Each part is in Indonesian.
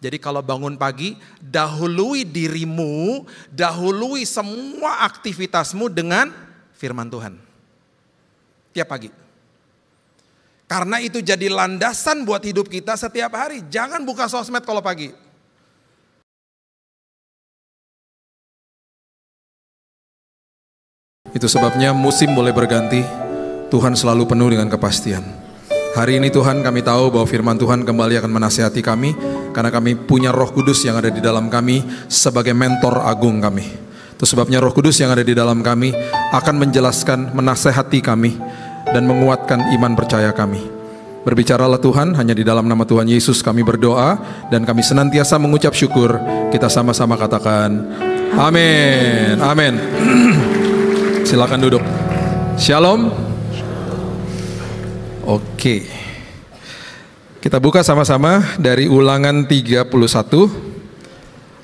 Jadi kalau bangun pagi, dahului dirimu, dahului semua aktivitasmu dengan firman Tuhan. Tiap pagi. Karena itu jadi landasan buat hidup kita setiap hari. Jangan buka sosmed kalau pagi. Itu sebabnya musim boleh berganti, Tuhan selalu penuh dengan kepastian. Hari ini Tuhan, kami tahu bahwa firman Tuhan kembali akan menasihati kami, karena kami punya Roh Kudus yang ada di dalam kami sebagai mentor agung kami. Itu sebabnya Roh Kudus yang ada di dalam kami akan menjelaskan, menasihati kami, dan menguatkan iman percaya kami. Berbicaralah Tuhan, hanya di dalam nama Tuhan Yesus kami berdoa, dan kami senantiasa mengucap syukur. Kita sama-sama katakan, amin, amin. Silakan duduk. Shalom. Oke. Kita buka sama-sama dari Ulangan 31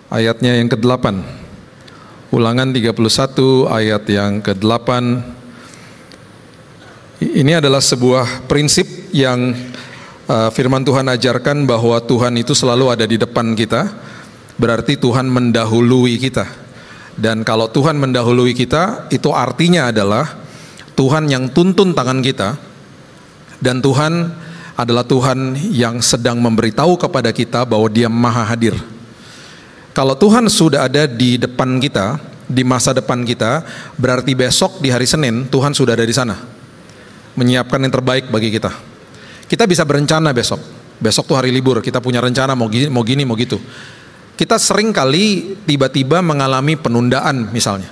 ayatnya yang ke-8. Ulangan 31 ayat yang ke-8. Ini adalah sebuah prinsip yang firman Tuhan ajarkan bahwa Tuhan itu selalu ada di depan kita. Berarti Tuhan mendahului kita. Dan kalau Tuhan mendahului kita, itu artinya adalah Tuhan yang tuntun tangan kita. Dan Tuhan adalah Tuhan yang sedang memberitahu kepada kita bahwa Dia maha hadir. Kalau Tuhan sudah ada di depan kita, di masa depan kita, berarti besok di hari Senin Tuhan sudah ada di sana, menyiapkan yang terbaik bagi kita. Kita bisa berencana besok. Besok tuh hari libur, kita punya rencana mau gini, mau gitu. Kita sering kali tiba-tiba mengalami penundaan misalnya.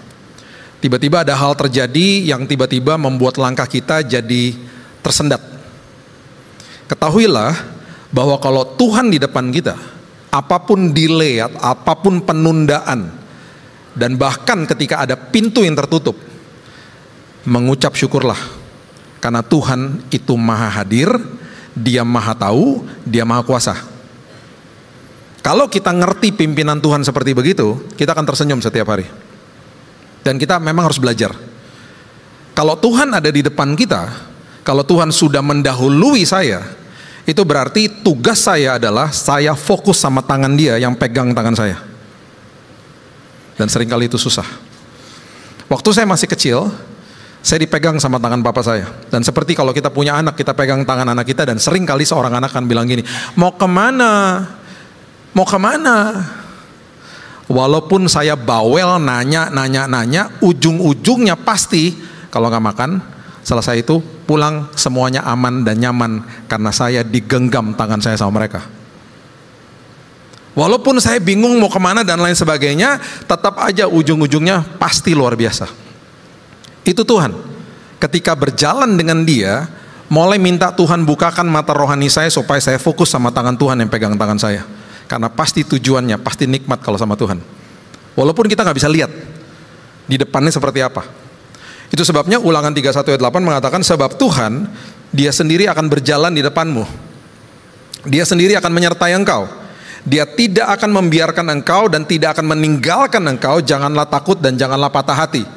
Tiba-tiba ada hal terjadi yang tiba-tiba membuat langkah kita jadi tersendat. Ketahuilah bahwa kalau Tuhan di depan kita, apapun delay, apapun penundaan, dan bahkan ketika ada pintu yang tertutup, mengucap syukurlah. Karena Tuhan itu maha hadir, Dia maha tahu, Dia maha kuasa. Kalau kita ngerti pimpinan Tuhan seperti begitu, kita akan tersenyum setiap hari. Dan kita memang harus belajar. Kalau Tuhan ada di depan kita, kalau Tuhan sudah mendahului saya, itu berarti tugas saya adalah saya fokus sama tangan Dia yang pegang tangan saya. Dan seringkali itu susah. Waktu saya masih kecil, saya dipegang sama tangan papa saya. Dan seperti kalau kita punya anak, kita pegang tangan anak kita, dan seringkali seorang anak akan bilang gini, mau kemana? Mau kemana? Walaupun saya bawel, nanya, ujung-ujungnya pasti kalau nggak makan, selesai itu pulang semuanya aman dan nyaman karena saya digenggam tangan saya sama mereka. Walaupun saya bingung mau kemana dan lain sebagainya, tetap aja ujung-ujungnya pasti luar biasa. Itu Tuhan. Ketika berjalan dengan Dia, mulai minta Tuhan bukakan mata rohani saya supaya saya fokus sama tangan Tuhan yang pegang tangan saya. Karena pasti tujuannya, pasti nikmat kalau sama Tuhan. Walaupun kita nggak bisa lihat di depannya seperti apa. Itu sebabnya Ulangan 31 ayat 8 mengatakan, sebab Tuhan, Dia sendiri akan berjalan di depanmu. Dia sendiri akan menyertai engkau. Dia tidak akan membiarkan engkau dan tidak akan meninggalkan engkau. Janganlah takut dan janganlah patah hati.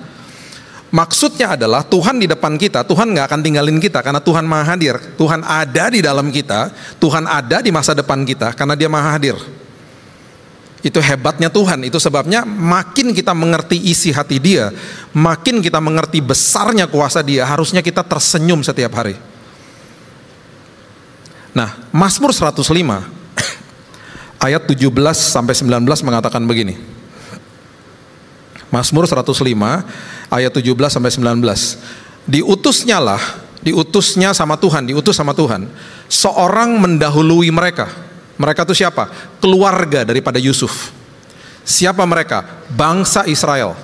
Maksudnya adalah Tuhan di depan kita, Tuhan gak akan tinggalin kita karena Tuhan maha hadir. Tuhan ada di dalam kita, Tuhan ada di masa depan kita karena Dia maha hadir. Itu hebatnya Tuhan. Itu sebabnya makin kita mengerti isi hati Dia, makin kita mengerti besarnya kuasa Dia, harusnya kita tersenyum setiap hari. Nah, Mazmur 105 ayat 17 sampai 19 mengatakan begini. Mazmur 105 ayat 17 sampai 19. Diutusnya sama Tuhan, seorang mendahului mereka. Mereka itu siapa? Keluarga daripada Yusuf. Siapa mereka? Bangsa Israel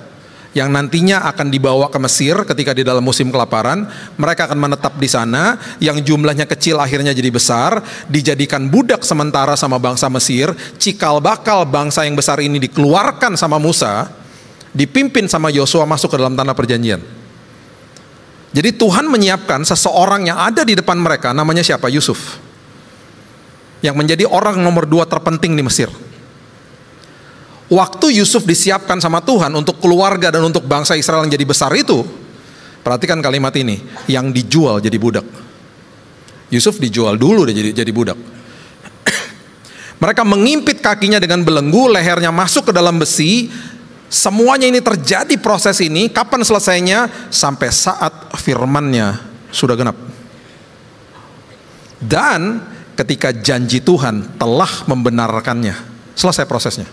yang nantinya akan dibawa ke Mesir ketika di dalam musim kelaparan. Mereka akan menetap di sana, yang jumlahnya kecil akhirnya jadi besar, dijadikan budak sementara sama bangsa Mesir. Cikal bakal bangsa yang besar ini dikeluarkan sama Musa, dipimpin sama Yosua masuk ke dalam tanah perjanjian. Jadi Tuhan menyiapkan seseorang yang ada di depan mereka, namanya siapa? Yusuf, yang menjadi orang nomor 2 terpenting di Mesir. Waktu Yusuf disiapkan sama Tuhan untuk keluarga dan untuk bangsa Israel yang jadi besar itu, perhatikan kalimat ini, yang dijual jadi budak. Yusuf dijual dulu dia jadi budak. Mereka mengimpit kakinya dengan belenggu, lehernya masuk ke dalam besi. Semuanya ini terjadi, proses ini. Kapan selesainya? Sampai saat firman-Nya sudah genap. Dan ketika janji Tuhan telah membenarkannya, selesai prosesnya.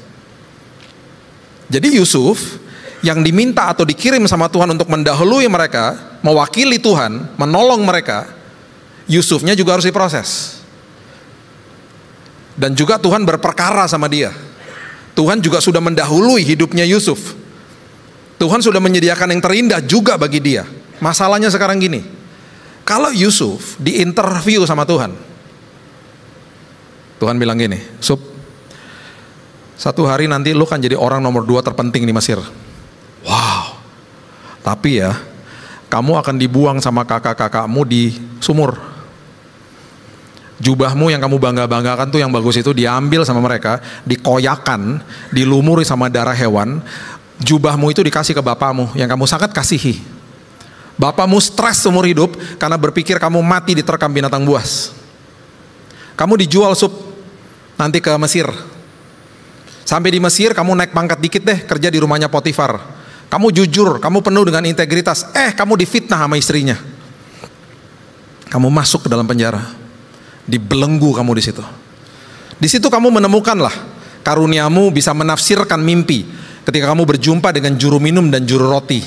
Jadi Yusuf yang diminta atau dikirim sama Tuhan untuk mendahului mereka, mewakili Tuhan, menolong mereka, Yusufnya juga harus diproses. Dan juga Tuhan berperkara sama dia. Tuhan juga sudah mendahului hidupnya Yusuf. Tuhan sudah menyediakan yang terindah juga bagi dia. Masalahnya sekarang gini, kalau Yusuf diinterview sama Tuhan, Tuhan bilang gini, Sup, satu hari nanti lu kan jadi orang nomor 2 terpenting di Mesir. Wow, tapi ya, kamu akan dibuang sama kakak-kakakmu di sumur. Jubahmu yang kamu bangga-banggakan tuh yang bagus itu diambil sama mereka, dikoyakan, dilumuri sama darah hewan. Jubahmu itu dikasih ke bapakmu yang kamu sangat kasihi. Bapakmu stres seumur hidup karena berpikir kamu mati diterkam binatang buas. Kamu dijual, Sup, nanti ke Mesir. Sampai di Mesir kamu naik pangkat dikit deh, kerja di rumahnya Potifar. Kamu jujur, kamu penuh dengan integritas. Kamu difitnah sama istrinya. Kamu masuk ke dalam penjara. Dibelenggu kamu di situ. Di situ kamu menemukanlah karuniamu bisa menafsirkan mimpi ketika kamu berjumpa dengan juru minum dan juru roti.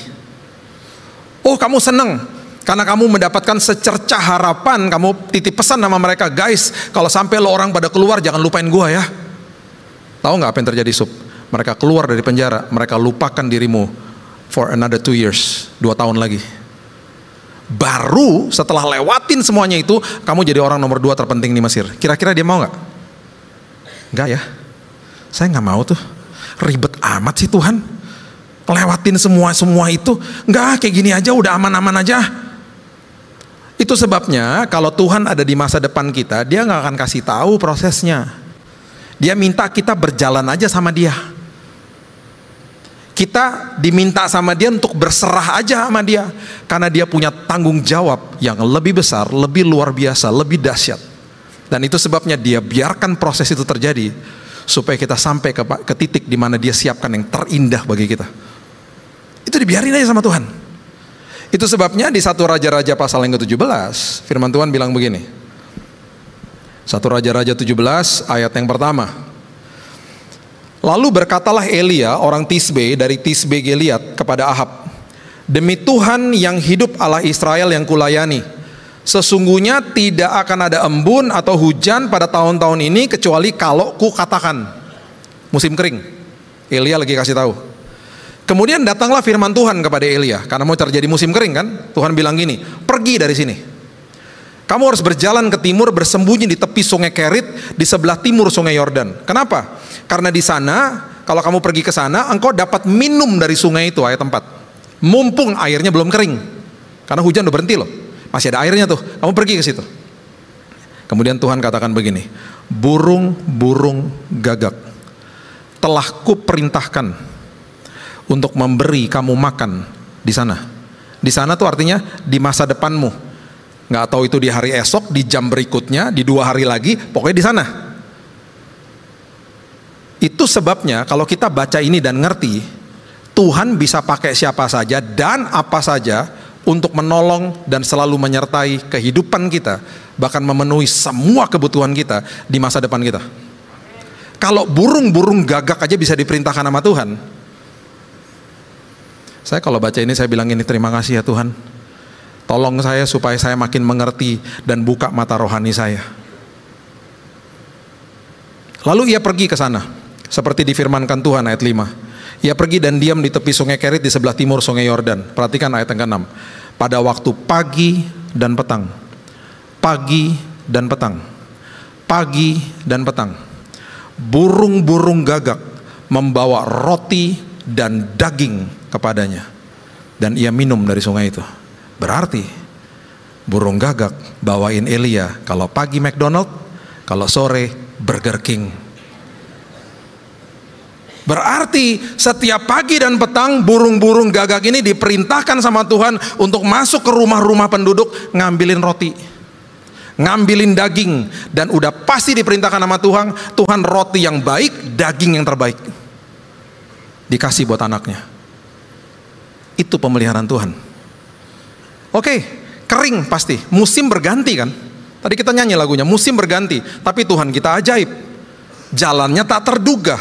Oh, kamu senang karena kamu mendapatkan secercah harapan. Kamu titip pesan sama mereka, guys, kalau sampai lo orang pada keluar jangan lupain gua ya. Tahu nggak apa yang terjadi, Sup? Mereka keluar dari penjara, mereka lupakan dirimu for another 2 years, 2 tahun lagi. Baru setelah lewatin semuanya itu, kamu jadi orang nomor 2 terpenting di Mesir. Kira-kira dia mau nggak? Nggak ya? Saya nggak mau tuh. Ribet amat sih Tuhan. Lewatin semua itu. Nggak, kayak gini aja udah aman-aman aja. Itu sebabnya kalau Tuhan ada di masa depan kita, Dia nggak akan kasih tahu prosesnya. Dia minta kita berjalan aja sama Dia. Kita diminta sama Dia untuk berserah aja sama Dia, karena Dia punya tanggung jawab yang lebih besar, lebih luar biasa, lebih dahsyat. Dan itu sebabnya Dia biarkan proses itu terjadi, supaya kita sampai ke titik di mana Dia siapkan yang terindah bagi kita. Itu dibiarin aja sama Tuhan. Itu sebabnya di 1 Raja-Raja pasal yang ke-17, firman Tuhan bilang begini. 1 Raja-Raja 17 ayat yang pertama. Lalu berkatalah Elia orang Tisbe dari Tisbe Gilead kepada Ahab, demi Tuhan yang hidup Allah Israel yang kulayani, sesungguhnya tidak akan ada embun atau hujan pada tahun-tahun ini kecuali kalau ku katakan. Musim kering. Elia lagi kasih tahu. Kemudian datanglah firman Tuhan kepada Elia, karena mau terjadi musim kering kan. Tuhan bilang gini, pergi dari sini. Kamu harus berjalan ke timur, bersembunyi di tepi sungai Kerit, di sebelah timur sungai Yordan. Kenapa? Karena di sana, kalau kamu pergi ke sana, engkau dapat minum dari sungai itu, ayat 4. Mumpung airnya belum kering. Karena hujan udah berhenti loh. Masih ada airnya tuh, kamu pergi ke situ. Kemudian Tuhan katakan begini, burung-burung gagak telah kuperintahkan untuk memberi kamu makan di sana. Di sana tuh artinya di masa depanmu. Nggak tahu itu di hari esok, di jam berikutnya, di 2 hari lagi, pokoknya di sana. Itu sebabnya kalau kita baca ini dan ngerti, Tuhan bisa pakai siapa saja dan apa saja untuk menolong dan selalu menyertai kehidupan kita, bahkan memenuhi semua kebutuhan kita di masa depan kita. Kalau burung-burung gagak aja bisa diperintahkan sama Tuhan. Saya kalau baca ini saya bilang ini, terima kasih ya Tuhan. Tolong saya supaya saya makin mengerti dan buka mata rohani saya. Lalu ia pergi ke sana, seperti difirmankan Tuhan ayat 5. Ia pergi dan diam di tepi sungai Kerit di sebelah timur sungai Yordan. Perhatikan ayat yang ke-6. Pada waktu pagi dan petang. Pagi dan petang. Pagi dan petang. Burung-burung gagak membawa roti dan daging kepadanya. Dan ia minum dari sungai itu. Berarti burung gagak bawain Elia, kalau pagi McDonald, kalau sore Burger King. Berarti setiap pagi dan petang burung-burung gagak ini diperintahkan sama Tuhan untuk masuk ke rumah-rumah penduduk, ngambilin roti, ngambilin daging, dan udah pasti diperintahkan sama Tuhan, Tuhan roti yang baik, daging yang terbaik dikasih buat anaknya. Itu pemeliharaan Tuhan. Oke, kering pasti, musim berganti kan. Tadi kita nyanyi lagunya, musim berganti, tapi Tuhan kita ajaib, jalannya tak terduga.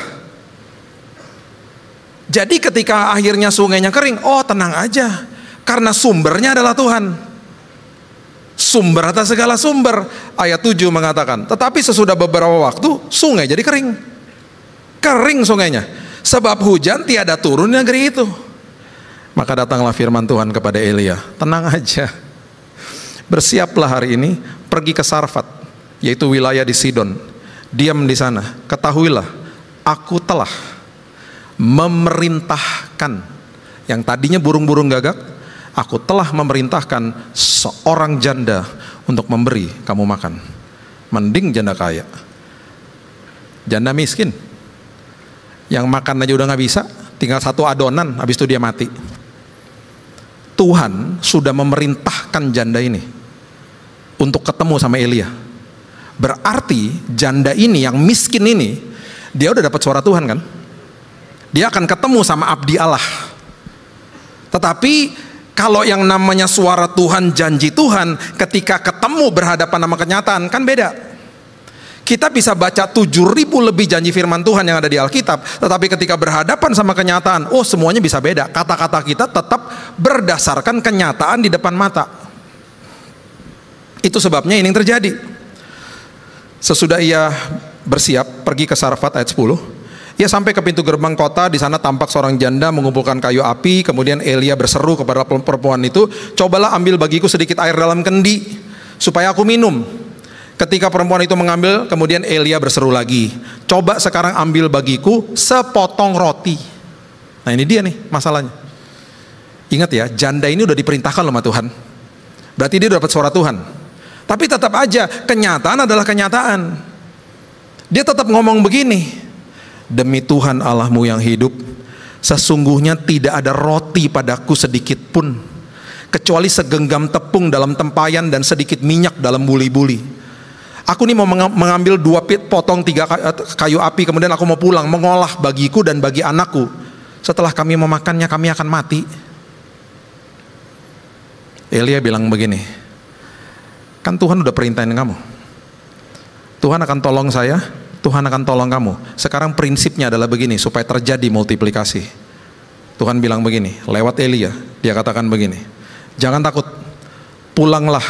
Jadi ketika akhirnya sungainya kering, oh tenang aja, karena sumbernya adalah Tuhan. Sumber atas segala sumber. Ayat 7 mengatakan, tetapi sesudah beberapa waktu sungai jadi kering. Kering sungainya, sebab hujan tiada turun di negeri itu. Maka datanglah firman Tuhan kepada Elia, tenang aja, bersiaplah hari ini, pergi ke Sarfat, yaitu wilayah di Sidon. Diam di sana, ketahuilah, aku telah memerintahkan, yang tadinya burung-burung gagak, aku telah memerintahkan seorang janda untuk memberi kamu makan. Mending janda kaya. Janda miskin, yang makan aja udah gak bisa, tinggal satu adonan, habis itu dia mati. Tuhan sudah memerintahkan janda ini untuk ketemu sama Elia. Berarti janda ini yang miskin ini, dia udah dapat suara Tuhan kan? Dia akan ketemu sama abdi Allah. Tetapi kalau yang namanya suara Tuhan, janji Tuhan, ketika ketemu berhadapan sama kenyataan, kan beda. Kita bisa baca 7.000 lebih janji firman Tuhan yang ada di Alkitab, tetapi ketika berhadapan sama kenyataan, oh semuanya bisa beda. Kata-kata kita tetap berdasarkan kenyataan di depan mata. Itu sebabnya ini yang terjadi. Sesudah ia bersiap pergi ke Sarfat, ayat 10, ia sampai ke pintu gerbang kota. Di sana tampak seorang janda mengumpulkan kayu api. Kemudian Elia berseru kepada perempuan itu, cobalah ambil bagiku sedikit air dalam kendi supaya aku minum. Ketika perempuan itu mengambil, kemudian Elia berseru lagi, coba sekarang ambil bagiku sepotong roti. Nah ini dia nih masalahnya. Ingat ya, janda ini udah diperintahkan sama Tuhan, berarti dia dapat suara Tuhan. Tapi tetap aja kenyataan adalah kenyataan. Dia tetap ngomong begini, demi Tuhan Allahmu yang hidup, sesungguhnya tidak ada roti padaku sedikit pun, kecuali segenggam tepung dalam tempayan dan sedikit minyak dalam buli-buli. Aku nih mau mengambil 2 potong 3 kayu api, kemudian aku mau pulang mengolah bagiku dan bagi anakku. Setelah kami memakannya, kami akan mati. Elia bilang begini, kan Tuhan udah perintahin kamu, Tuhan akan tolong saya, Tuhan akan tolong kamu. Sekarang prinsipnya adalah begini, supaya terjadi multiplikasi. Tuhan bilang begini, lewat Elia, dia katakan begini, jangan takut, pulanglah,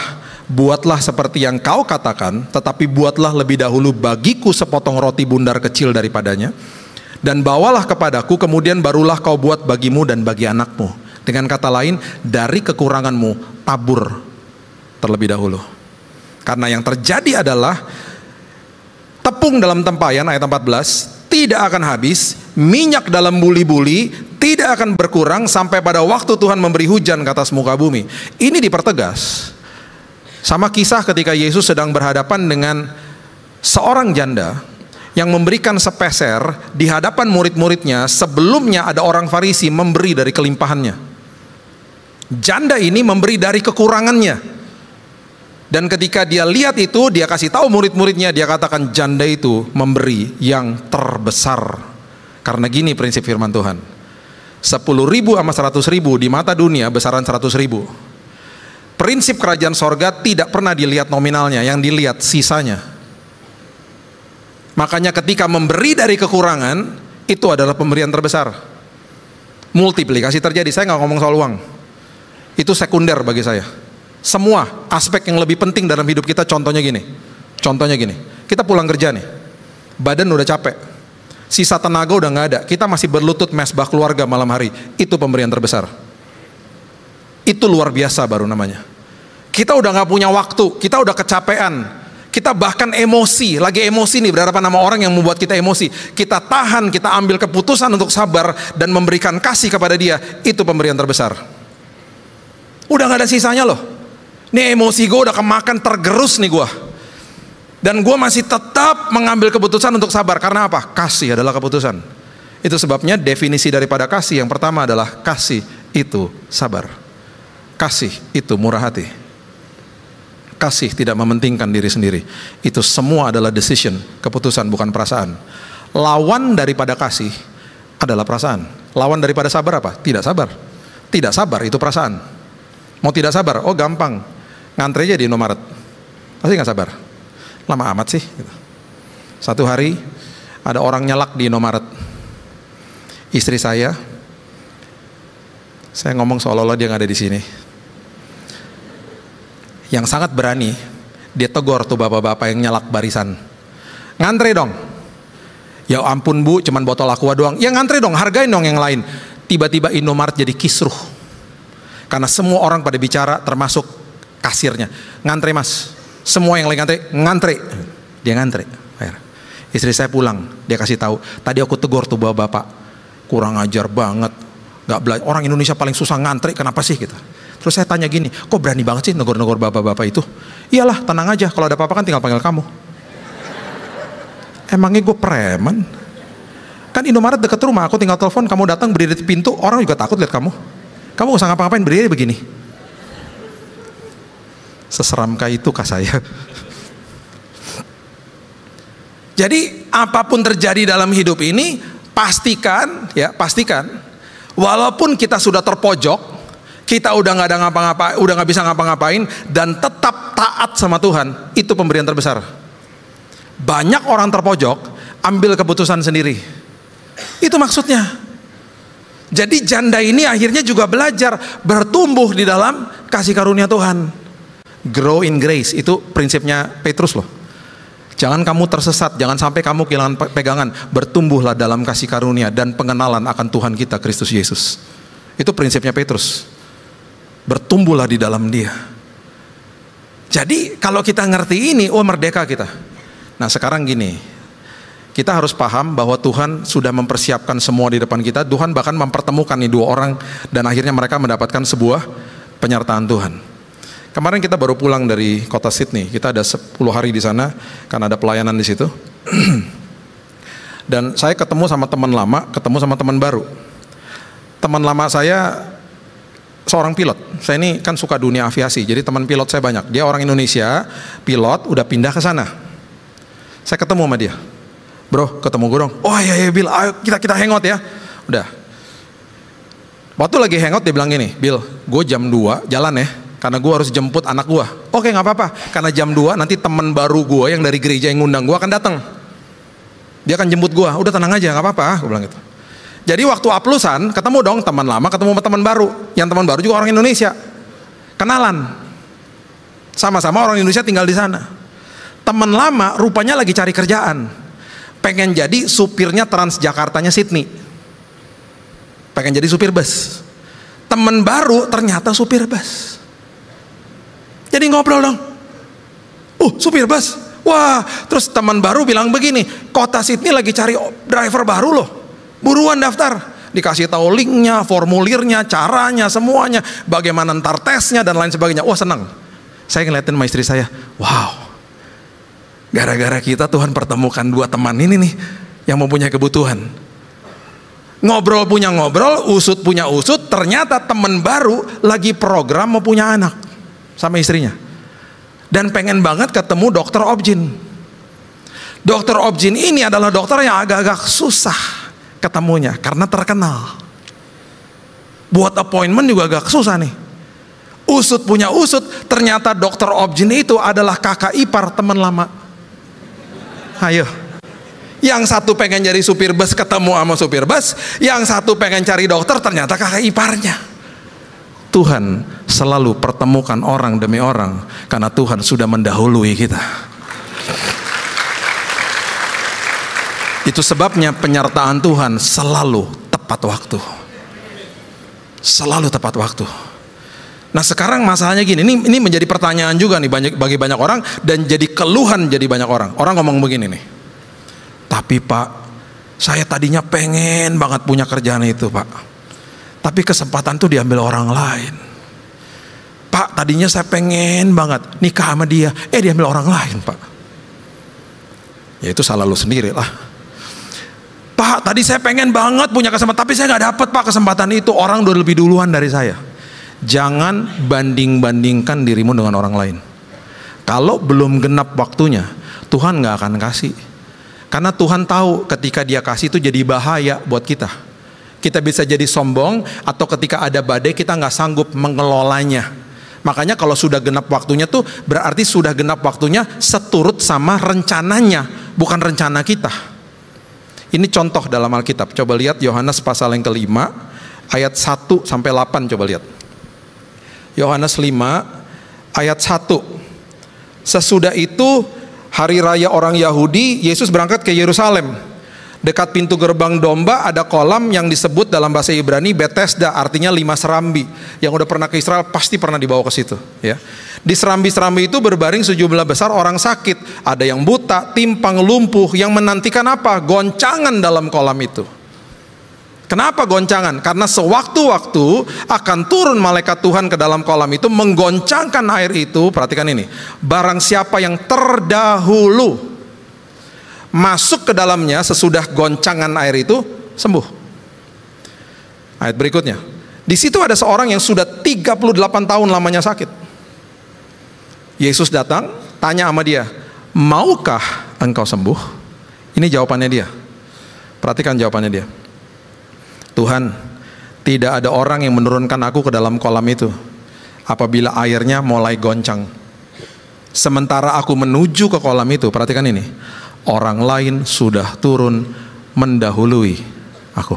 buatlah seperti yang kau katakan, tetapi buatlah lebih dahulu bagiku sepotong roti bundar kecil daripadanya, dan bawalah kepadaku, kemudian barulah kau buat bagimu dan bagi anakmu. Dengan kata lain, dari kekuranganmu tabur terlebih dahulu. Karena yang terjadi adalah tepung dalam tempayan, ayat 14, tidak akan habis, minyak dalam buli-buli tidak akan berkurang sampai pada waktu Tuhan memberi hujan ke atas muka bumi. Ini dipertegas sama kisah ketika Yesus sedang berhadapan dengan seorang janda yang memberikan sepeser di hadapan murid-muridnya. Sebelumnya ada orang Farisi memberi dari kelimpahannya. Janda ini memberi dari kekurangannya. Dan ketika dia lihat itu, dia kasih tahu murid-muridnya, dia katakan janda itu memberi yang terbesar. Karena gini prinsip firman Tuhan, 10.000 sama 100.000 di mata dunia besaran 100.000. Prinsip kerajaan sorga tidak pernah dilihat nominalnya, yang dilihat sisanya. Makanya ketika memberi dari kekurangan, itu adalah pemberian terbesar. Multiplikasi terjadi. Saya nggak ngomong soal uang, itu sekunder bagi saya. Semua aspek yang lebih penting dalam hidup kita, contohnya gini, kita pulang kerja nih, badan udah capek, sisa tenaga udah nggak ada, kita masih berlutut mesbah keluarga malam hari, itu pemberian terbesar. Itu luar biasa baru namanya. Kita udah gak punya waktu, kita udah kecapean, kita bahkan emosi, lagi emosi nih, berapa nama orang yang membuat kita emosi. Kita tahan, kita ambil keputusan untuk sabar dan memberikan kasih kepada dia. Itu pemberian terbesar. Udah gak ada sisanya loh. Nih emosi gue udah kemakan, tergerus nih gue, dan gue masih tetap mengambil keputusan untuk sabar. Karena apa? Kasih adalah keputusan. Itu sebabnya definisi daripada kasih yang pertama adalah kasih itu sabar. Kasih itu murah hati. kasih tidak mementingkan diri sendiri. Itu semua adalah decision, keputusan, bukan perasaan. Lawan daripada kasih adalah perasaan. Lawan daripada sabar apa? Tidak sabar. Tidak sabar itu perasaan. Mau tidak sabar? Oh gampang, ngantri aja di Indomaret. Pasti nggak sabar. Lama amat sih. Satu hari ada orang nyelak di Indomaret. Istri saya ngomong seolah-olah dia nggak ada di sini. Yang sangat berani, dia tegur tuh bapak-bapak yang nyelak barisan. Ngantri dong. Ya ampun bu, cuman botol aqua doang. Ya ngantri dong, hargain dong yang lain. Tiba-tiba Indomaret jadi kisruh. Karena semua orang pada bicara, termasuk kasirnya. Ngantri mas. Semua yang lagi ngantri. Dia ngantri. Istri saya pulang, dia kasih tahu. Tadi aku tegur tuh bapak-bapak. Kurang ajar banget. Gak belajar. Orang Indonesia paling susah ngantri, kenapa sih gitu. Terus saya tanya gini, kok berani banget sih negor-negor bapak-bapak itu? Iyalah, tenang aja, kalau ada apa-apa kan tinggal panggil kamu. Emangnya gue preman? Kan Indomaret dekat rumah, aku tinggal telepon, kamu datang berdiri di pintu, orang juga takut lihat kamu. Kamu gak usah ngapa-ngapain, berdiri begini. Seseramkah itu kah saya? Jadi apapun terjadi dalam hidup ini, pastikan, walaupun kita sudah terpojok, kita udah nggak ada ngapa-ngapain, udah nggak bisa ngapa-ngapain, dan tetap taat sama Tuhan, itu pemberian terbesar. Banyak orang terpojok, ambil keputusan sendiri. Itu maksudnya. Jadi janda ini akhirnya juga belajar bertumbuh di dalam kasih karunia Tuhan. Grow in grace, itu prinsipnya Petrus loh. Jangan kamu tersesat, jangan sampai kamu kehilangan pegangan. Bertumbuhlah dalam kasih karunia dan pengenalan akan Tuhan kita Kristus Yesus. Itu prinsipnya Petrus. Bertumbuhlah di dalam Dia. Jadi kalau kita ngerti ini, oh merdeka kita. Nah sekarang gini, kita harus paham bahwa Tuhan sudah mempersiapkan semua di depan kita. Tuhan bahkan mempertemukan nih dua orang, dan akhirnya mereka mendapatkan sebuah penyertaan Tuhan. Kemarin kita baru pulang dari kota Sydney. Kita ada 10 hari di sana karena ada pelayanan di situ. Dan saya ketemu sama teman lama, ketemu sama teman baru. Teman lama saya seorang pilot. Saya ini kan suka dunia aviasi, jadi teman pilot saya banyak. Dia orang Indonesia, pilot, udah pindah ke sana. Saya ketemu sama dia. Bro, ketemu gue dong. Oh iya Bill, ayo kita hangout ya. Udah. Waktu lagi hangout dia bilang gini, Bill, gue jam 2 jalan ya, karena gue harus jemput anak gue. Oke gak apa-apa, karena jam 2 nanti teman baru gue yang dari gereja yang ngundang gue akan datang. Dia akan jemput gue, udah tenang aja gak apa-apa, gue bilang gitu. Jadi waktu aplusan, ketemu dong teman lama, ketemu sama teman baru. Yang teman baru juga orang Indonesia. Kenalan. Sama-sama orang Indonesia tinggal di sana. Teman lama rupanya lagi cari kerjaan. Pengen jadi supirnya Transjakartanya Sydney. Pengen jadi supir bus. Teman baru ternyata supir bus. Jadi ngobrol dong. Supir bus. Wah, terus teman baru bilang begini, kota Sydney lagi cari driver baru loh. Buruan daftar, dikasih tahu linknya, formulirnya, caranya, semuanya, bagaimana ntar tesnya dan lain sebagainya. Wah senang. Saya ngeliatin sama istri saya, wow, gara-gara kita Tuhan pertemukan dua teman ini nih yang mempunyai kebutuhan. Ngobrol punya ngobrol, usut punya usut, ternyata teman baru lagi program mau punya anak sama istrinya, dan pengen banget ketemu dokter Objin. Dokter Objin ini adalah dokter yang agak-agak susah ketemunya karena terkenal. Buat appointment juga agak susah nih. Usut punya usut, ternyata dokter Objin itu adalah kakak ipar teman lama. Ayo, yang satu pengen jadi supir bus ketemu sama supir bus, yang satu pengen cari dokter ternyata kakak iparnya. Tuhan selalu pertemukan orang demi orang karena Tuhan sudah mendahului kita. Itu sebabnya penyertaan Tuhan selalu tepat waktu. Selalu tepat waktu. Nah sekarang masalahnya gini, ini menjadi pertanyaan juga nih bagi banyak orang, dan jadi keluhan jadi banyak orang. Orang ngomong begini nih, tapi Pak, saya tadinya pengen banget punya kerjaan itu Pak, tapi kesempatan tuh diambil orang lain. Pak, tadinya saya pengen banget nikah sama dia, diambil orang lain Pak. Ya itu salah lu sendiri lah. Pak, tadi saya pengen banget punya kesempatan, tapi saya nggak dapat Pak kesempatan itu. Orang udah lebih duluan dari saya. Jangan banding-bandingkan dirimu dengan orang lain. Kalau belum genap waktunya, Tuhan nggak akan kasih. Karena Tuhan tahu ketika dia kasih itu jadi bahaya buat kita. Kita bisa jadi sombong, atau ketika ada badai kita nggak sanggup mengelolanya. Makanya kalau sudah genap waktunya tuh berarti sudah genap waktunya seturut sama rencananya, bukan rencana kita. Ini contoh dalam Alkitab. Coba lihat Yohanes pasal yang kelima, ayat 1 sampai 8, coba lihat. Yohanes 5 ayat 1. Sesudah itu hari raya orang Yahudi, Yesus berangkat ke Yerusalem. Dekat pintu gerbang domba ada kolam yang disebut dalam bahasa Ibrani Bethesda, artinya 5 serambi. Yang udah pernah ke Israel pasti pernah dibawa ke situ, ya. Di serambi-serambi itu berbaring sejumlah besar orang sakit. Ada yang buta, timpang, lumpuh, yang menantikan apa? Goncangan dalam kolam itu. Kenapa goncangan? Karena sewaktu-waktu akan turun malaikat Tuhan ke dalam kolam itu, menggoncangkan air itu. Perhatikan ini, barang siapa yang terdahulu masuk ke dalamnya sesudah goncangan air itu, sembuh. Ayat berikutnya, di situ ada seorang yang sudah 38 tahun lamanya sakit. Yesus datang, tanya sama dia, maukah engkau sembuh? Ini jawabannya dia. Perhatikan jawabannya dia. Tuhan, tidak ada orang yang menurunkan aku ke dalam kolam itu apabila airnya mulai goncang. Sementara aku menuju ke kolam itu, perhatikan ini, orang lain sudah turun mendahului aku.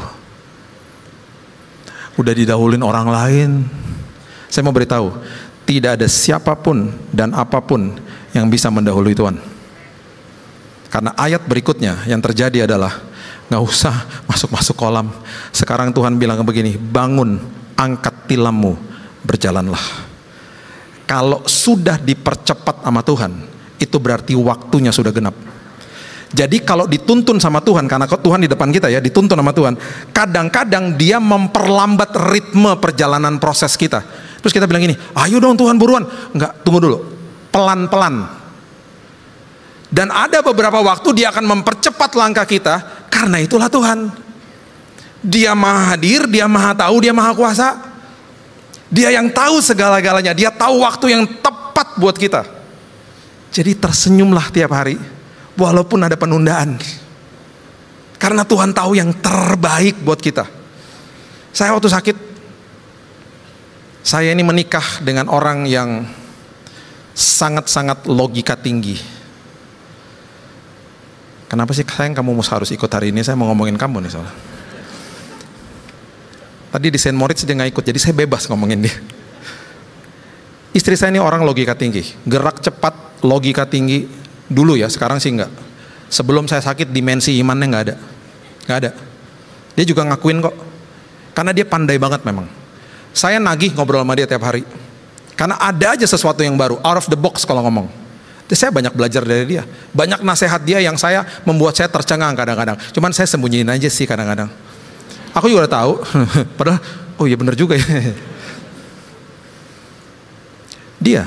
Udah didahuluin orang lain. Saya mau beritahu, tidak ada siapapun dan apapun yang bisa mendahului Tuhan. Karena ayat berikutnya yang terjadi adalah, nggak usah masuk-masuk kolam. Sekarang Tuhan bilang begini, bangun, angkat tilammu, berjalanlah. Kalau sudah dipercepat sama Tuhan, itu berarti waktunya sudah genap. Jadi kalau dituntun sama Tuhan, karena Tuhan di depan kita ya, dituntun sama Tuhan, kadang-kadang dia memperlambat ritme perjalanan proses kita. Terus kita bilang gini, ayo dong Tuhan buruan. Enggak, tunggu dulu, pelan-pelan. Dan ada beberapa waktu dia akan mempercepat langkah kita, karena itulah Tuhan. Dia maha hadir, dia maha tahu, dia maha kuasa. Dia yang tahu segala-galanya, dia tahu waktu yang tepat buat kita. Jadi tersenyumlah tiap hari, walaupun ada penundaan. Karena Tuhan tahu yang terbaik buat kita. Saya waktu sakit, saya ini menikah dengan orang yang sangat-sangat logika tinggi. Kenapa sih sayang kamu harus ikut hari ini? Saya mau ngomongin kamu nih soalnya. Tadi di Saint Moritz dia nggak ikut, jadi saya bebas ngomongin dia. Istri saya ini orang logika tinggi, gerak cepat, logika tinggi. Dulu ya, sekarang sih enggak. Sebelum saya sakit, dimensi imannya nggak ada. Dia juga ngakuin kok, karena dia pandai banget memang. Saya nagih ngobrol sama dia tiap hari, karena ada aja sesuatu yang baru, out of the box kalau ngomong. Saya banyak belajar dari dia, banyak nasihat dia yang saya membuat saya tercengang kadang-kadang. Cuman saya sembunyiin aja sih kadang-kadang. Aku juga udah tahu, padahal oh iya bener juga ya. Dia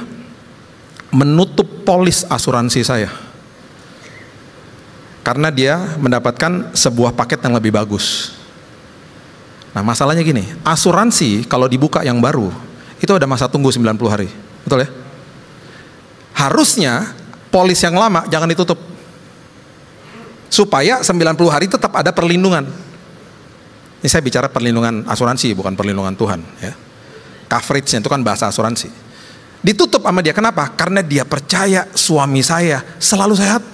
menutup polis asuransi saya karena dia mendapatkan sebuah paket yang lebih bagus. Nah masalahnya gini, asuransi kalau dibuka yang baru itu ada masa tunggu 90 hari, betul ya? Harusnya polis yang lama jangan ditutup, supaya 90 hari tetap ada perlindungan. Ini saya bicara perlindungan asuransi, bukan perlindungan Tuhan ya. Coverage-nya itu kan bahasa asuransi. Ditutup sama dia, kenapa? Karena dia percaya suami saya selalu sehat.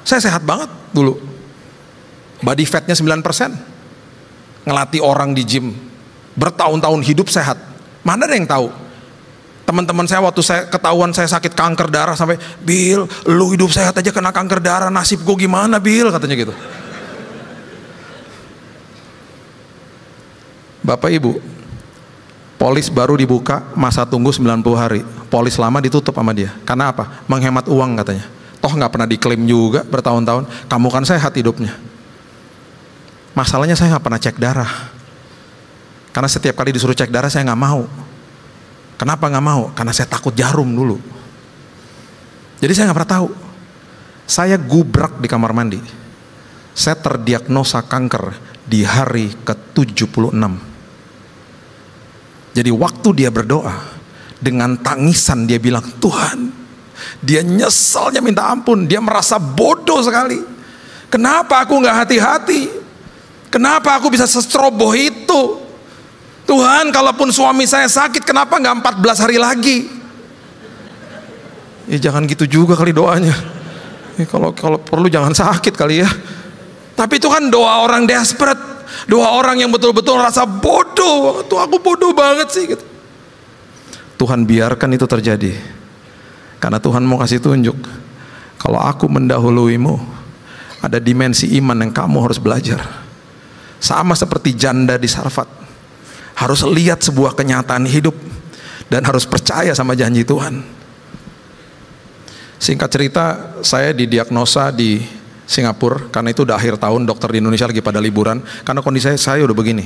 Saya sehat banget dulu, body fatnya 9%, ngelatih orang di gym, bertahun-tahun hidup sehat. Mana ada yang tahu? Teman-teman saya waktu saya ketahuan saya sakit kanker darah, sampai, Bill, lu hidup sehat aja kena kanker darah, nasib gue gimana Bill, katanya gitu. Bapak Ibu, polis baru dibuka, masa tunggu 90 hari. Polis lama ditutup sama dia. Karena apa? Menghemat uang katanya. Toh nggak pernah diklaim juga bertahun-tahun. Kamu kan sehat hidupnya. Masalahnya saya nggak pernah cek darah. Karena setiap kali disuruh cek darah saya nggak mau. Kenapa nggak mau? Karena saya takut jarum dulu. Jadi saya nggak pernah tahu. Saya gubrak di kamar mandi. Saya terdiagnosa kanker di hari ke-76. Jadi waktu dia berdoa, dengan tangisan dia bilang, Tuhan, Dia nyeselnya minta ampun. Dia merasa bodoh sekali. Kenapa aku nggak hati-hati? Kenapa aku bisa seceroboh itu? Tuhan, kalaupun suami saya sakit, kenapa nggak 14 hari lagi? Ya jangan gitu juga kali doanya. Ya, kalau perlu jangan sakit kali ya. Tapi itu kan doa orang desperate, doa orang yang betul-betul rasa bodoh. Tuh aku bodoh banget sih gitu. Tuhan biarkan itu terjadi, karena Tuhan mau kasih tunjuk, kalau aku mendahuluimu, ada dimensi iman yang kamu harus belajar. Sama seperti janda di Sarfat, harus lihat sebuah kenyataan hidup dan harus percaya sama janji Tuhan. Singkat cerita, saya didiagnosa di Singapura, karena itu udah akhir tahun, dokter di Indonesia lagi pada liburan, karena kondisi saya udah begini.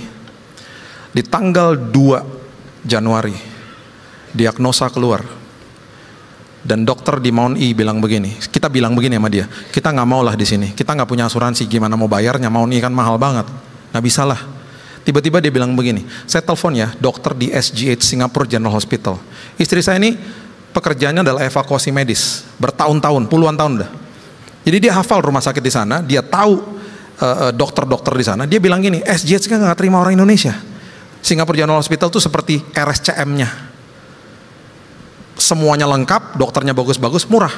Di tanggal 2 Januari, diagnosa keluar, dan dokter di Mount E bilang begini, kita bilang begini sama dia, kita nggak mau lah di sini, kita nggak punya asuransi, gimana mau bayarnya, Mount E kan mahal banget, nggak bisa lah. Tiba-tiba dia bilang begini, saya telepon ya dokter di SGH Singapore General Hospital, istri saya ini pekerjaannya adalah evakuasi medis, bertahun-tahun, puluhan tahun dah. Jadi dia hafal rumah sakit di sana, dia tahu dokter-dokter di sana. Dia bilang gini, SGH kan nggak terima orang Indonesia. Singapore General Hospital itu seperti RSCM-nya, semuanya lengkap, dokternya bagus-bagus, murah.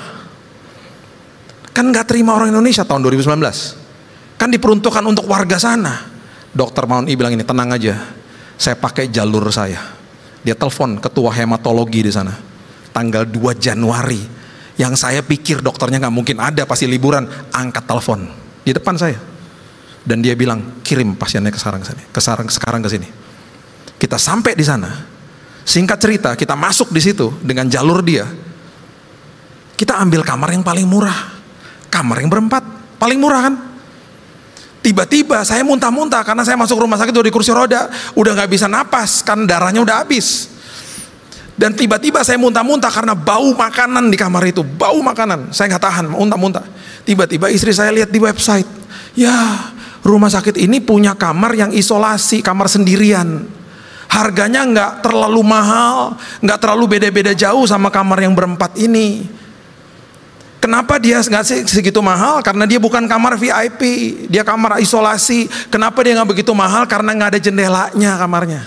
Kan nggak terima orang Indonesia tahun 2019. Kan diperuntukkan untuk warga sana. Dokter Mount E bilang ini, tenang aja, saya pakai jalur saya. Dia telepon ketua hematologi di sana, tanggal 2 Januari, yang saya pikir dokternya nggak mungkin ada, pasti liburan, angkat telepon di depan saya, dan dia bilang kirim pasiennya sekarang ke sini. Kita sampai di sana, singkat cerita kita masuk di situ dengan jalur dia. Kita ambil kamar yang paling murah, kamar yang berempat, paling murah kan. Tiba-tiba saya muntah-muntah karena saya masuk rumah sakit udah di kursi roda, udah nggak bisa napas kan darahnya udah habis. Dan tiba-tiba saya muntah-muntah karena bau makanan di kamar itu, bau makanan. Saya nggak tahan, muntah-muntah. Tiba-tiba istri saya lihat di website, ya rumah sakit ini punya kamar yang isolasi, kamar sendirian. Harganya nggak terlalu mahal, nggak terlalu beda-beda jauh sama kamar yang berempat ini. Kenapa dia nggak segitu mahal? Karena dia bukan kamar VIP, dia kamar isolasi. Kenapa dia nggak begitu mahal? Karena nggak ada jendelanya kamarnya.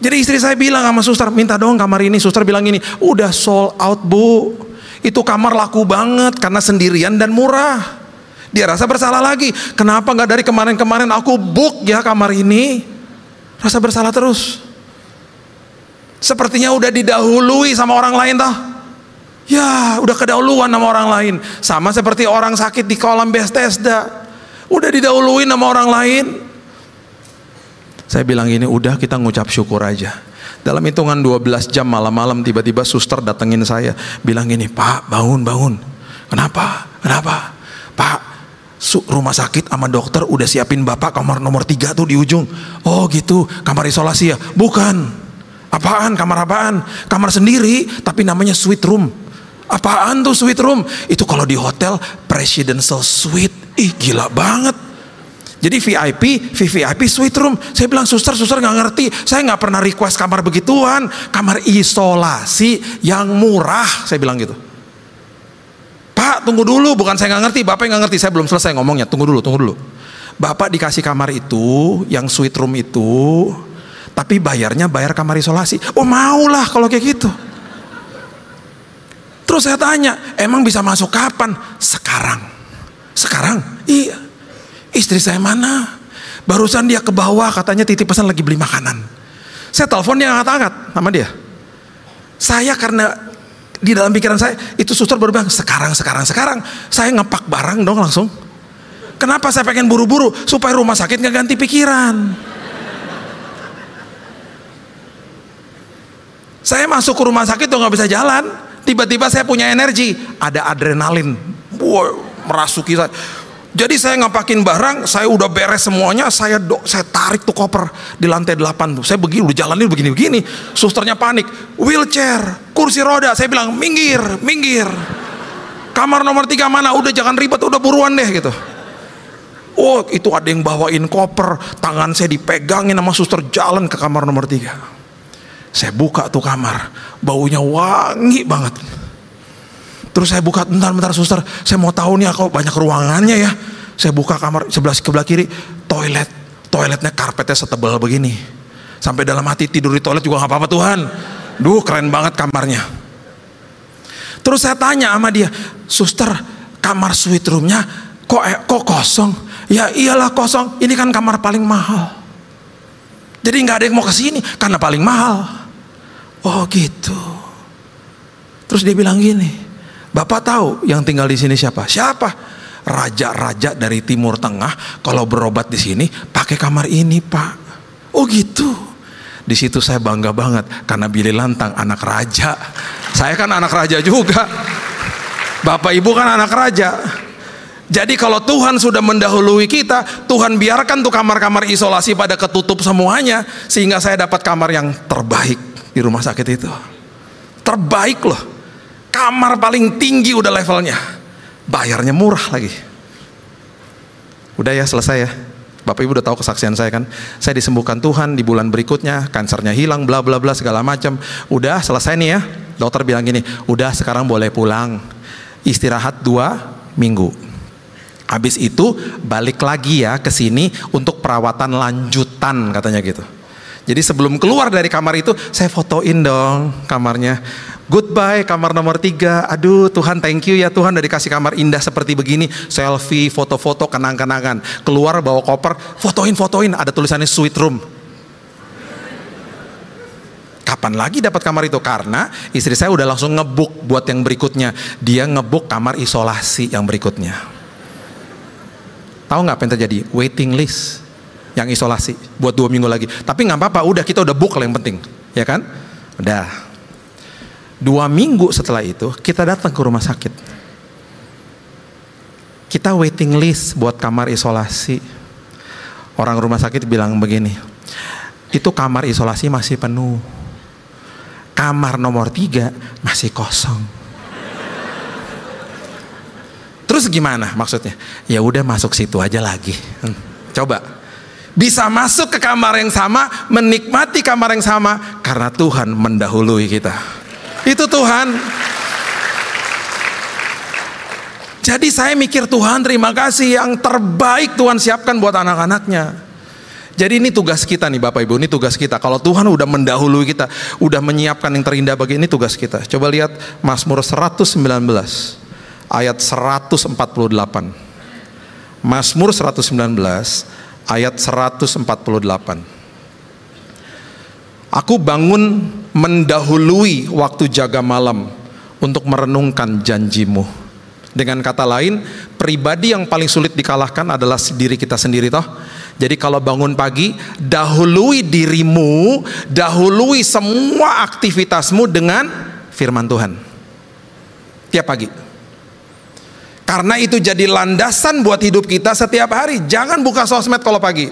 Jadi istri saya bilang sama suster, minta dong kamar ini. Suster bilang gini, udah sold out bu, itu kamar laku banget karena sendirian dan murah. Dia rasa bersalah lagi, kenapa nggak dari kemarin-kemarin aku book ya kamar ini. Rasa bersalah terus. Sepertinya udah didahului sama orang lain toh. Ya udah kedahuluan sama orang lain. Sama seperti orang sakit di kolam Bethesda, udah didahului sama orang lain. Saya bilang gini, udah kita ngucap syukur aja. Dalam hitungan 12 jam malam-malam tiba-tiba suster datengin saya, bilang gini, Pak bangun. Kenapa? Pak, rumah sakit sama dokter udah siapin bapak kamar nomor 3 tuh di ujung. Oh gitu, kamar isolasi ya? Bukan. Apaan? Kamar apaan? Kamar sendiri tapi namanya suite room. Apaan tuh suite room? Itu kalau di hotel presidential suite. Ih gila banget. Jadi VVIP suite room. Saya bilang suster nggak ngerti. Saya nggak pernah request kamar begituan. Kamar isolasi yang murah. Saya bilang gitu. Pak tunggu dulu. Bukan saya nggak ngerti. Bapak nggak ngerti. Saya belum selesai ngomongnya. Tunggu dulu. Bapak dikasih kamar itu, yang suite room itu, tapi bayarnya bayar kamar isolasi. Oh maulah kalau kayak gitu. Terus saya tanya, emang bisa masuk kapan? Sekarang? Iya. Istri saya mana? Barusan dia ke bawah, katanya titip pesan lagi beli makanan. Saya telepon, dia angkat sama dia. Saya karena di dalam pikiran saya, itu suster baru bilang, sekarang. Saya ngepak barang dong langsung. Kenapa saya pengen buru-buru? Supaya rumah sakit gak ganti pikiran. Saya masuk ke rumah sakit tuh gak bisa jalan. Tiba-tiba saya punya energi, ada adrenalin, merasuki saya. Jadi saya ngapakin barang, saya udah beres semuanya, saya tarik tuh koper di lantai 8 tuh. Saya begini, udah jalanin begini. Susternya panik, wheelchair, kursi roda. Saya bilang minggir. Kamar nomor 3 mana? Udah jangan ribet, udah buruan deh gitu. Oh itu ada yang bawain koper, tangan saya dipegangin sama suster, jalan ke kamar nomor 3. Saya buka tuh kamar, baunya wangi banget. Terus saya buka, bentar suster, saya mau tahu nih kok banyak ruangannya ya. Saya buka kamar sebelah kiri, toiletnya karpetnya setebal begini. Sampai dalam hati tidur di toilet juga gak apa-apa Tuhan. Duh keren banget kamarnya. Terus saya tanya sama dia, suster kamar suite roomnya kok kosong? Ya iyalah kosong, ini kan kamar paling mahal. Jadi gak ada yang mau kesini karena paling mahal. Oh gitu. Terus dia bilang gini, Bapak tahu yang tinggal di sini siapa? Siapa? Raja-raja dari Timur Tengah kalau berobat di sini pakai kamar ini Pak. Oh gitu. Di situ saya bangga banget karena Billy Lantang anak raja. Saya kan anak raja juga. Bapak Ibu kan anak raja. Jadi kalau Tuhan sudah mendahului kita, Tuhan biarkan tuh kamar-kamar isolasi pada ketutup semuanya, sehingga saya dapat kamar yang terbaik di rumah sakit itu. Terbaik loh. Kamar paling tinggi udah levelnya. Bayarnya murah lagi. Udah ya, selesai ya. Bapak Ibu udah tahu kesaksian saya kan. Saya disembuhkan Tuhan di bulan berikutnya, kansernya hilang, bla bla bla segala macam. Udah selesai nih ya. Dokter bilang gini, udah sekarang boleh pulang. Istirahat 2 minggu. Habis itu balik lagi ya ke sini untuk perawatan lanjutan katanya gitu. Jadi sebelum keluar dari kamar itu saya fotoin dong kamarnya. Goodbye kamar nomor 3. Aduh Tuhan thank you ya Tuhan udah dikasih kamar indah seperti begini. Selfie, foto-foto, kenang-kenangan. Keluar bawa koper, fotoin. Ada tulisannya suite room. Kapan lagi dapat kamar itu? Karena istri saya udah langsung ngebuk buat yang berikutnya. Dia ngebuk kamar isolasi yang berikutnya. Tahu nggak apa yang terjadi? Waiting list yang isolasi buat 2 minggu lagi. Tapi nggak apa-apa, udah kita udah book lah yang penting, ya kan? Udah. 2 minggu setelah itu kita datang ke rumah sakit. Kita waiting list buat kamar isolasi. Orang rumah sakit bilang begini, itu kamar isolasi masih penuh. Kamar nomor 3 masih kosong. Terus gimana maksudnya? Ya udah masuk situ aja lagi. Coba. Bisa masuk ke kamar yang sama, menikmati kamar yang sama karena Tuhan mendahului kita. Itu Tuhan. Jadi saya mikir Tuhan terima kasih yang terbaik Tuhan siapkan buat anak-anaknya. Jadi ini tugas kita nih Bapak Ibu, ini tugas kita. Kalau Tuhan udah mendahului kita, udah menyiapkan yang terindah bagi ini tugas kita. Coba lihat Mazmur 119 ayat 148. Mazmur 119 ayat 148. Aku bangun mendahului waktu jaga malam untuk merenungkan janjimu. Dengan kata lain, pribadi yang paling sulit dikalahkan adalah diri kita sendiri toh. Jadi kalau bangun pagi, dahului dirimu, dahului semua aktivitasmu dengan firman Tuhan. Tiap pagi. Karena itu jadi landasan buat hidup kita setiap hari. Jangan buka sosmed kalau pagi.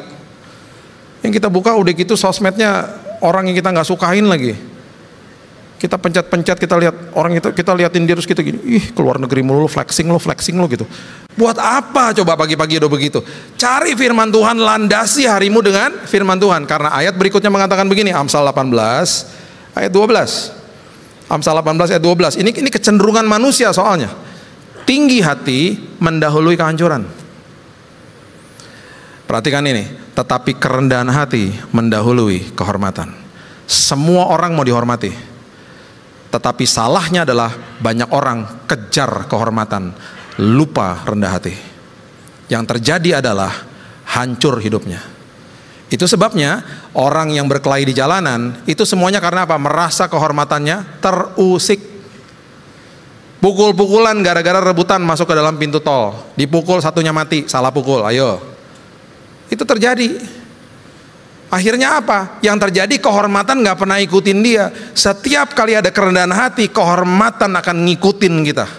Yang kita buka udah gitu sosmednya orang yang kita nggak sukain lagi. Kita pencet-pencet, kita lihat orang itu, kita liatin dia terus gitu gini, ih keluar negeri mulu, flexing lo gitu. Buat apa coba pagi-pagi udah begitu? Cari firman Tuhan, landasi harimu dengan firman Tuhan. Karena ayat berikutnya mengatakan begini, Amsal 18 ayat 12. Amsal 18 ayat 12. Ini kecenderungan manusia soalnya. Tinggi hati mendahului kehancuran. Perhatikan ini, tetapi kerendahan hati mendahului kehormatan. Semua orang mau dihormati. Tetapi salahnya adalah banyak orang kejar kehormatan, lupa rendah hati. Yang terjadi adalah hancur hidupnya. Itu sebabnya orang yang berkelahi di jalanan itu semuanya karena apa? Merasa kehormatannya terusik. Pukul-pukulan gara-gara rebutan masuk ke dalam pintu tol. Dipukul satunya mati, salah pukul, ayo. Itu terjadi. Akhirnya apa? Yang terjadi kehormatan gak pernah ikutin dia. Setiap kali ada kerendahan hati, kehormatan akan ngikutin kita.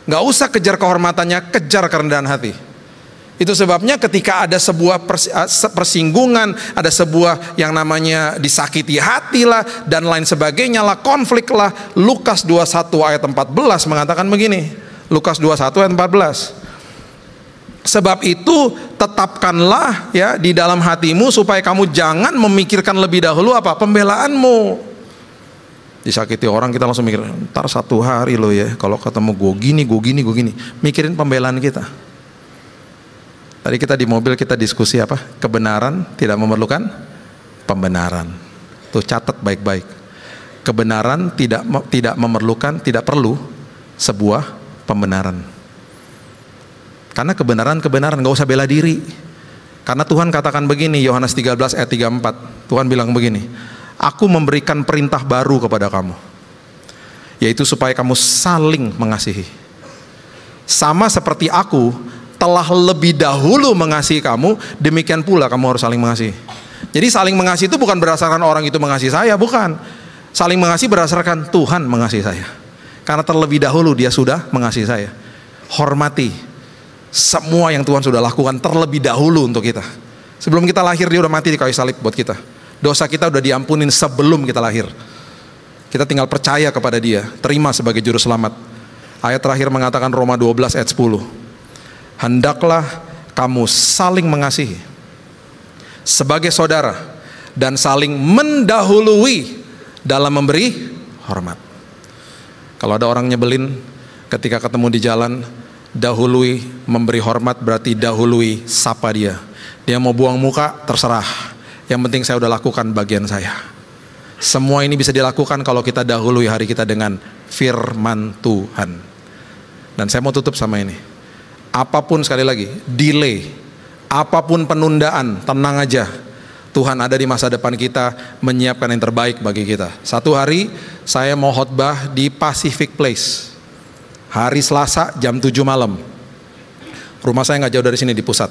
Gak usah kejar kehormatannya, kejar kerendahan hati. Itu sebabnya ketika ada sebuah persinggungan, ada sebuah yang namanya disakiti hati lah, dan lain sebagainya lah, konflik lah. Lukas 21 ayat 14 mengatakan begini. Lukas 21 ayat 14. Sebab itu tetapkanlah ya di dalam hatimu supaya kamu jangan memikirkan lebih dahulu apa? Pembelaanmu. Disakiti orang kita langsung mikir, ntar satu hari loh ya kalau ketemu gue gini. Mikirin pembelaan kita. Tadi kita di mobil kita diskusi apa? Kebenaran tidak memerlukan pembenaran. Tuh catat baik-baik. Kebenaran tidak memerlukan, tidak perlu sebuah pembenaran. Karena kebenaran nggak usah bela diri. Karena Tuhan katakan begini, Yohanes 13 ayat 34. Tuhan bilang begini, Aku memberikan perintah baru kepada kamu, yaitu supaya kamu saling mengasihi. Sama seperti aku telah lebih dahulu mengasihi kamu, demikian pula kamu harus saling mengasihi. Jadi saling mengasihi itu bukan berdasarkan orang itu mengasihi saya, bukan. Saling mengasihi berdasarkan Tuhan mengasihi saya. Karena terlebih dahulu dia sudah mengasihi saya. Hormati semua yang Tuhan sudah lakukan terlebih dahulu untuk kita. Sebelum kita lahir dia udah mati di kayu salib buat kita. Dosa kita udah diampunin sebelum kita lahir. Kita tinggal percaya kepada dia, terima sebagai juru selamat. Ayat terakhir mengatakan Roma 12 ayat 10. Hendaklah kamu saling mengasihi sebagai saudara dan saling mendahului dalam memberi hormat. Kalau ada orang nyebelin ketika ketemu di jalan, dahului memberi hormat berarti dahului sapa dia. Dia mau buang muka, terserah. Yang penting saya udah lakukan bagian saya. Semua ini bisa dilakukan kalau kita dahului hari kita dengan firman Tuhan. Dan saya mau tutup sama ini. Apapun sekali lagi, delay, apapun penundaan, tenang aja. Tuhan ada di masa depan kita menyiapkan yang terbaik bagi kita. Satu hari saya mau khotbah di Pacific Place. Hari Selasa jam 7 malam. Rumah saya nggak jauh dari sini di pusat.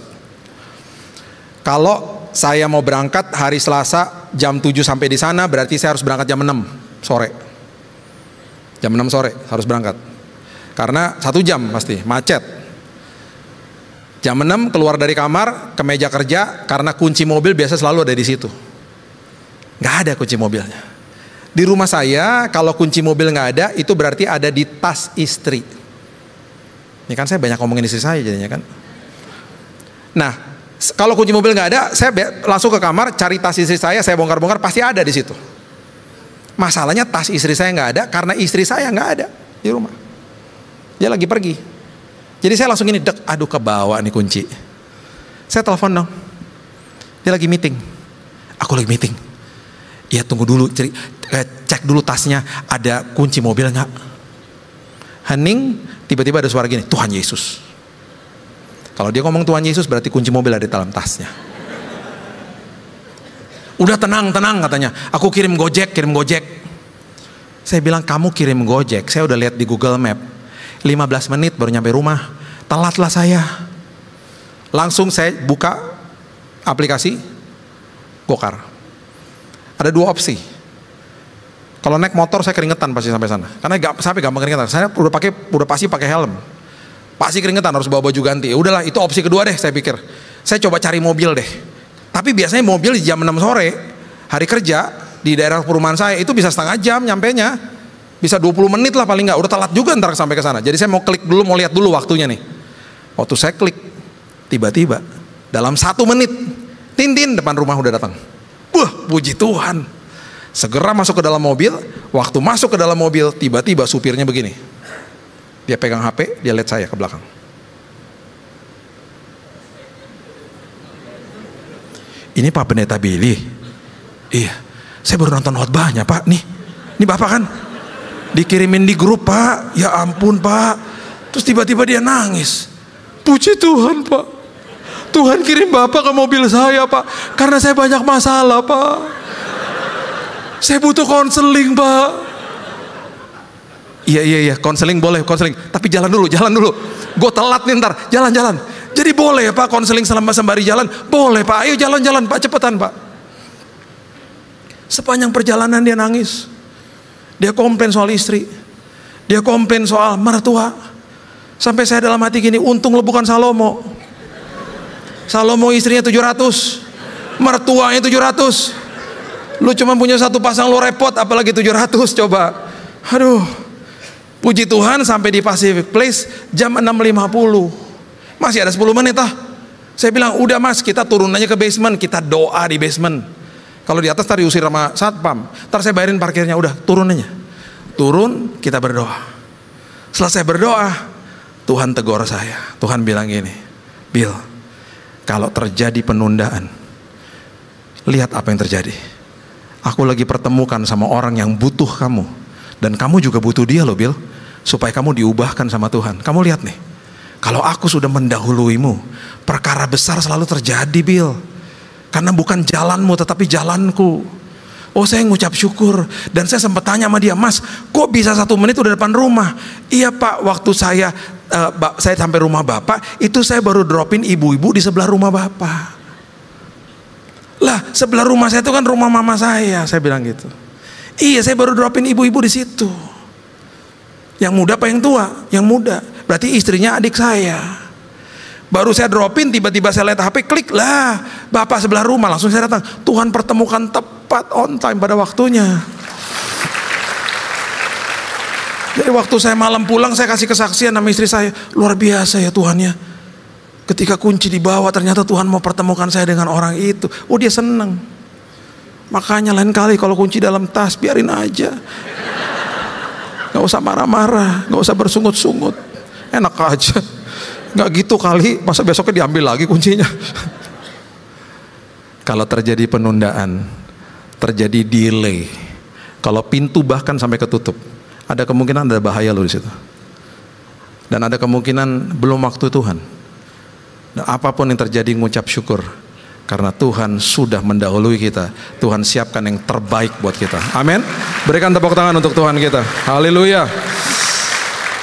Kalau saya mau berangkat hari Selasa jam 7 sampai di sana, berarti saya harus berangkat jam 6 sore. Jam 6 sore harus berangkat. Karena 1 jam pasti, macet. Jam 6 keluar dari kamar ke meja kerja, karena kunci mobil biasa selalu ada di situ. Nggak ada kunci mobilnya. Di rumah saya kalau kunci mobil nggak ada, itu berarti ada di tas istri. Ini kan saya banyak ngomongin istri saya jadinya kan. Nah, kalau kunci mobil nggak ada, saya langsung ke kamar cari tas istri saya bongkar-bongkar, pasti ada di situ. Masalahnya tas istri saya nggak ada karena istri saya nggak ada di rumah. Dia lagi pergi. Jadi saya langsung ini aduh kebawa nih kunci. Saya telepon dong. Dia lagi meeting. Aku lagi meeting. Ya tunggu dulu, cek dulu tasnya ada kunci mobil nggak. Hening, tiba-tiba ada suara gini, Tuhan Yesus. Kalau dia ngomong Tuhan Yesus berarti kunci mobil ada di dalam tasnya. Udah tenang katanya. Aku kirim Gojek. Saya bilang kamu kirim Gojek, saya udah lihat di Google Map. 15 menit baru nyampe rumah. Telatlah saya. Langsung saya buka aplikasi Gokar. Ada 2 opsi. Kalau naik motor saya keringetan pasti sampai sana. Karena sampai gampang keringetan. Saya udah pasti pakai helm. Pasti keringetan, harus bawa baju ganti. Ya udahlah, itu opsi kedua deh saya pikir. Saya coba cari mobil deh. Tapi biasanya mobil di jam 6 sore, hari kerja, di daerah perumahan saya, itu bisa setengah jam nyampenya. Bisa 20 menit lah paling nggak. Udah telat juga ntar sampai ke sana. Jadi saya mau klik dulu, mau lihat dulu waktunya nih. Waktu saya klik, tiba-tiba, dalam 1 menit, Tintin depan rumah udah datang. Wah, puji Tuhan. Segera masuk ke dalam mobil. Waktu masuk ke dalam mobil, tiba-tiba supirnya begini. Dia pegang HP, dia lihat saya ke belakang. Ini Pak Pendeta Billy. Iya, saya baru nonton khotbahnya Pak. Ini Bapak kan? Dikirimin di grup Pak. Ya ampun Pak. Terus tiba-tiba dia nangis. Puji Tuhan Pak. Tuhan kirim Bapak ke mobil saya Pak. Karena saya banyak masalah Pak. Saya butuh konseling Pak. Iya, konseling boleh, konseling. Tapi jalan dulu. Gue telat nih ntar, jalan. Jadi boleh ya Pak, konseling selama sembari jalan? Boleh Pak, ayo jalan Pak, cepetan Pak. Sepanjang perjalanan dia nangis. Dia komplain soal istri. Dia komplain soal mertua. Sampai saya dalam hati gini, untung lo bukan Salomo. Salomo istrinya 700, mertuanya 700. Lu cuma punya 1 pasang, lo repot, apalagi 700 coba. Aduh. Puji Tuhan sampai di Pacific Place jam 6.50. Masih ada 10 menit lah. Saya bilang udah Mas, kita turun aja ke basement, kita doa di basement. Kalau di atas tadi diusir sama satpam, ntar saya bayarin parkirnya, udah turun aja. turun, kita berdoa. Selesai berdoa, Tuhan tegur saya. Tuhan bilang gini, Bill, kalau terjadi penundaan, lihat apa yang terjadi. Aku lagi pertemukan sama orang yang butuh kamu, dan kamu juga butuh dia loh Bill, supaya kamu diubahkan sama Tuhan. Kamu lihat nih, kalau aku sudah mendahuluimu, perkara besar selalu terjadi Bill, karena bukan jalanmu tetapi jalanku. Oh, saya ngucap syukur. Dan saya sempat tanya sama dia, Mas, kok bisa 1 menit udah depan rumah? Iya Pak, waktu saya sampai rumah Bapak, itu saya baru dropin ibu-ibu di sebelah rumah Bapak. Lah, sebelah rumah saya itu kan rumah mama saya bilang gitu. Iya, saya baru dropin ibu-ibu di situ. Yang muda apa yang tua? Yang muda. Berarti istrinya adik saya. Baru saya dropin, tiba-tiba saya lihat HP, klik lah, Bapak sebelah rumah. Langsung saya datang. Tuhan pertemukan tepat on time pada waktunya. Jadi waktu saya malam pulang, saya kasih kesaksian sama istri saya. Luar biasa ya Tuhan ya. Ketika kunci dibawa, ternyata Tuhan mau pertemukan saya dengan orang itu. Oh, dia senang. Makanya lain kali kalau kunci dalam tas, biarin aja. Gak usah marah-marah, gak usah bersungut-sungut. Enak aja. Gak gitu kali, masa besoknya diambil lagi kuncinya. Kalau terjadi penundaan, terjadi delay, kalau pintu bahkan sampai ketutup, ada kemungkinan ada bahaya loh di situ. Dan ada kemungkinan belum waktu Tuhan. Dan apapun yang terjadi, ngucap syukur, karena Tuhan sudah mendahului kita. Tuhan siapkan yang terbaik buat kita. Amin. Berikan tepuk tangan untuk Tuhan kita. Haleluya.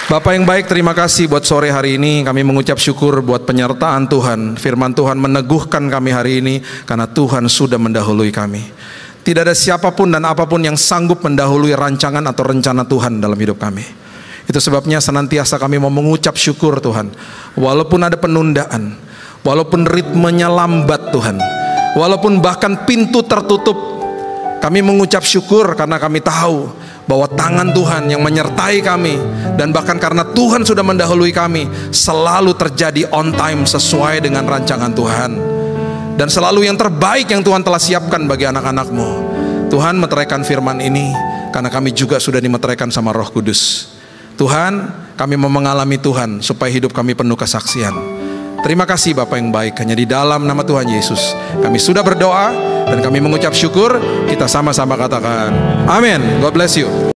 Bapak yang baik, terima kasih buat sore hari ini. Kami mengucap syukur buat penyertaan Tuhan. Firman Tuhan meneguhkan kami hari ini, karena Tuhan sudah mendahului kami. Tidak ada siapapun dan apapun yang sanggup mendahului rancangan atau rencana Tuhan dalam hidup kami. Itu sebabnya senantiasa kami mau mengucap syukur Tuhan. Walaupun ada penundaan, walaupun ritmenya lambat Tuhan, walaupun bahkan pintu tertutup, kami mengucap syukur karena kami tahu bahwa tangan Tuhan yang menyertai kami. Dan bahkan karena Tuhan sudah mendahului kami, selalu terjadi on time sesuai dengan rancangan Tuhan. Dan selalu yang terbaik yang Tuhan telah siapkan bagi anak-anak-Mu. Tuhan, meteraikan firman ini, karena kami juga sudah dimeteraikan sama Roh Kudus. Tuhan, kami mau mengalami Tuhan supaya hidup kami penuh kesaksian. Terima kasih Bapak yang baik. Hanya di dalam nama Tuhan Yesus kami sudah berdoa dan kami mengucap syukur. Kita sama-sama katakan amin. God bless you.